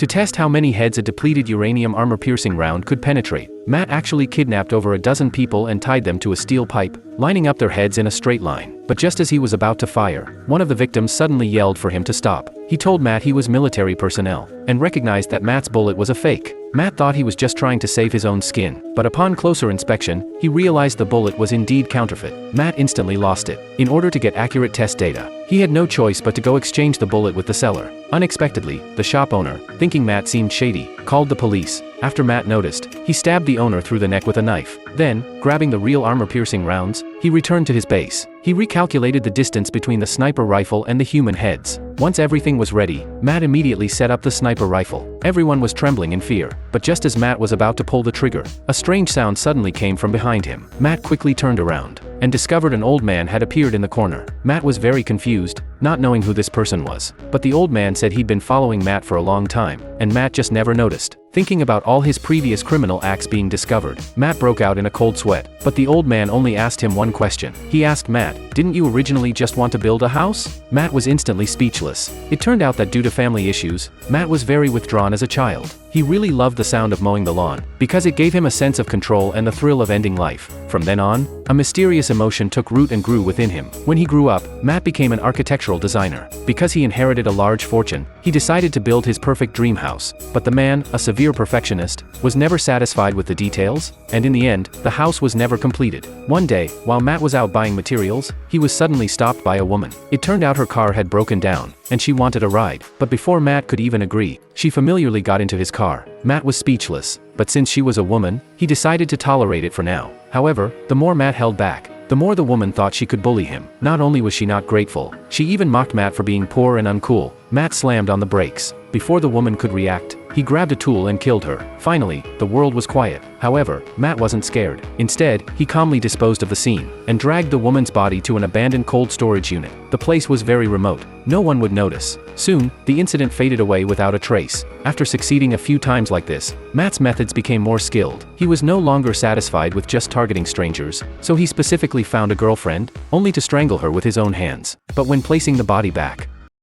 To test how many heads a depleted uranium armor-piercing round could penetrate, Matt actually kidnapped over a dozen people and tied them to a steel pipe, lining up their heads in a straight line. But just as he was about to fire, one of the victims suddenly yelled for him to stop. He told Matt he was military personnel, and recognized that Matt's bullet was a fake. Matt thought he was just trying to save his own skin, but upon closer inspection, he realized the bullet was indeed counterfeit. Matt instantly lost it. In order to get accurate test data, he had no choice but to go exchange the bullet with the seller. Unexpectedly, the shop owner, thinking Matt seemed shady, called the police. After Matt noticed, he stabbed the owner through the neck with a knife. Then, grabbing the real armor-piercing rounds, he returned to his base. He recalculated the distance between the sniper rifle and the human heads. Once everything was ready, Matt immediately set up the sniper rifle. Everyone was trembling in fear, but just as Matt was about to pull the trigger, a strange sound suddenly came from behind him. Matt quickly turned around, and discovered an old man had appeared in the corner. Matt was very confused, not knowing who this person was. But the old man said he'd been following Matt for a long time, and Matt just never noticed. Thinking about all his previous criminal acts being discovered, Matt broke out in a cold sweat. But the old man only asked him one question. He asked Matt, "Didn't you originally just want to build a house?" Matt was instantly speechless. It turned out that due to family issues, Matt was very withdrawn as a child. He really loved the sound of mowing the lawn, because it gave him a sense of control and the thrill of ending life. From then on, a mysterious emotion took root and grew within him. When he grew up, Matt became an architectural designer. Because he inherited a large fortune, he decided to build his perfect dream house. But the man, a severe perfectionist, was never satisfied with the details, and in the end, the house was never completed. One day, while Matt was out buying materials, he was suddenly stopped by a woman. It turned out her car had broken down, and she wanted a ride. But before Matt could even agree, she familiarly got into his car. Matt was speechless, but since she was a woman, he decided to tolerate it for now. However, the more Matt held back, the more the woman thought she could bully him. Not only was she not grateful, she even mocked Matt for being poor and uncool. Matt slammed on the brakes. Before the woman could react, he grabbed a tool and killed her. Finally, the world was quiet. However, Matt wasn't scared. Instead, he calmly disposed of the scene, and dragged the woman's body to an abandoned cold storage unit. The place was very remote. No one would notice. Soon, the incident faded away without a trace. After succeeding a few times like this, Matt's methods became more skilled. He was no longer satisfied with just targeting strangers, so he specifically found a girlfriend, only to strangle her with his own hands. But when placing the body back,